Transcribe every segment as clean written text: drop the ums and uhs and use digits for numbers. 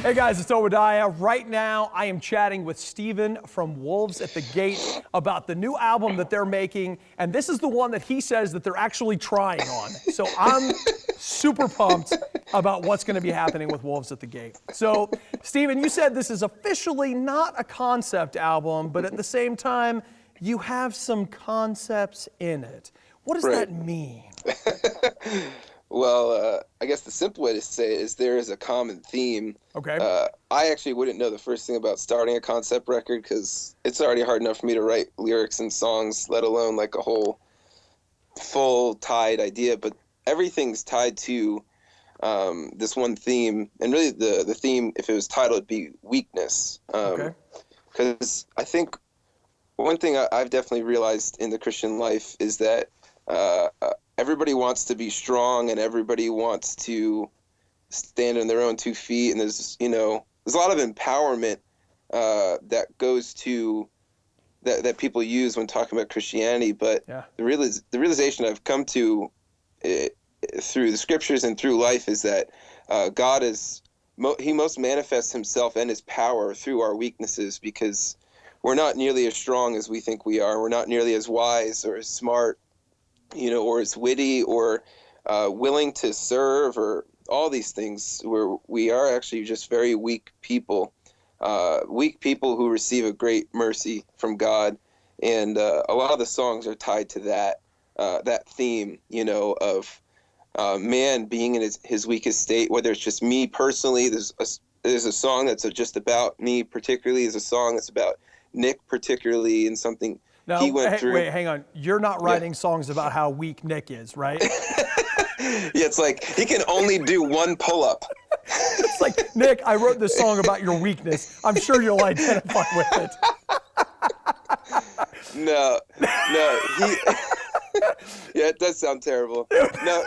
Hey guys, it's Obadiah. Right now, I am chatting with Steven from Wolves at the Gate about the new album that they're making, and this is the one that he says that they're actually trying on. So I'm super pumped about what's going to be happening with Wolves at the Gate. So, Steven, you said this is officially not a concept album, but at the same time, you have some concepts in it. What does that mean? Well, I guess the simple way to say it is there is a common theme. Okay. I actually wouldn't know the first thing about starting a concept record because it's already hard enough for me to write lyrics and songs, let alone like a whole full tied idea. But everything's tied to this one theme. And really the theme, if it was titled, would be weakness. Okay. Because I think one thing I've definitely realized in the Christian life is that everybody wants to be strong and everybody wants to stand on their own 2 feet. And there's a lot of empowerment that goes to that people use when talking about Christianity. But the realization I've come to through the scriptures and through life is that God he most manifests himself and his power through our weaknesses, because we're not nearly as strong as we think we are. We're not nearly as wise or as smart, or as witty or willing to serve or all these things, where we are actually just very weak people who receive a great mercy from God. And a lot of the songs are tied to that theme, of man being in his weakest state, whether it's just me personally. There's a song that's just about me particularly. There's a song that's about Nick particularly, and something he went through. Wait, hang on. You're not writing songs about how weak Nick is, right? Yeah, it's like he can only do one pull-up. It's like, Nick, I wrote this song about your weakness. I'm sure you'll identify with it. No. Yeah, it does sound terrible. No.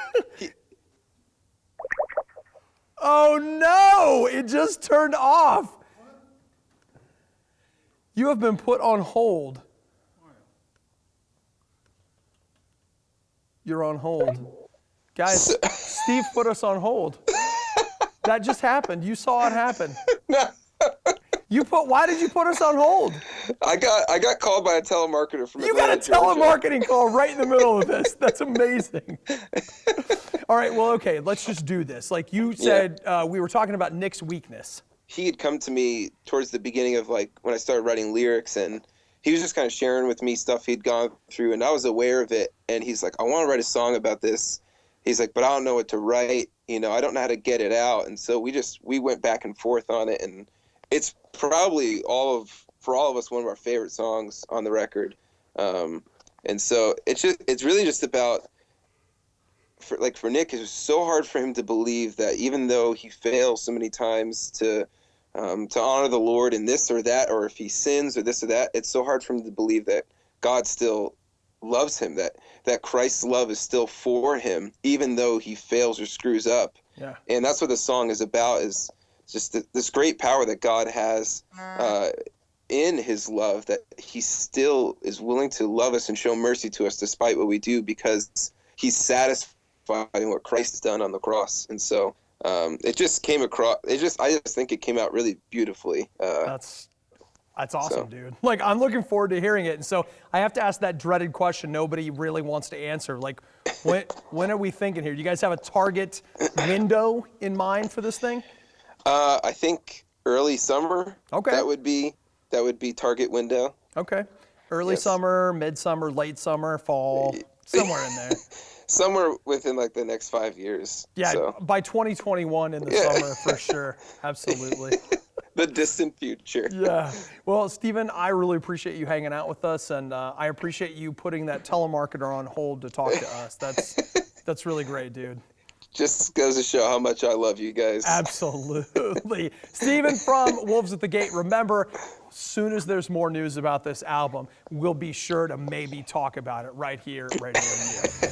Oh no! It just turned off. You have been put on hold. You're on hold. Guys, Steve put us on hold. That just happened. You saw it happen. No. Why did you put us on hold? I got called by a telemarketer from You got a telemarketing call right in the middle of this. That's amazing. All right, well, okay, let's just do this. Like you said, we were talking about Nick's weakness. He had come to me towards the beginning of when I started writing lyrics, and he was just kind of sharing with me stuff he'd gone through, and I was aware of it. And he's like, I want to write a song about this. He's like, but I don't know what to write. I don't know how to get it out. And so we went back and forth on it, and it's probably for all of us, one of our favorite songs on the record. And so it's really just about, for Nick, it's so hard for him to believe that even though he fails so many times to honor the Lord in this or that, or if he sins or this or that, it's so hard for him to believe that God still loves him, that Christ's love is still for him, even though he fails or screws up. Yeah. And that's what the song is about, is just this great power that God has in his love, that he still is willing to love us and show mercy to us despite what we do, because he's satisfied in what Christ has done on the cross. And so it just came across. I just think it came out really beautifully. That's awesome, dude. I'm looking forward to hearing it. And so I have to ask that dreaded question nobody really wants to answer. When are we thinking here? Do you guys have a target window in mind for this thing? I think early summer. Okay. That would be target window. Okay. Early summer, midsummer, late summer, fall, somewhere in there. Somewhere within the next 5 years. Yeah, so. By 2021 in the summer, for sure. Absolutely. The distant future. Yeah. Well, Steven, I really appreciate you hanging out with us, and I appreciate you putting that telemarketer on hold to talk to us. That's really great, dude. Just goes to show how much I love you guys. Absolutely. Steven from Wolves at the Gate. Remember, as soon as there's more news about this album, we'll be sure to maybe talk about it right here at RadioU.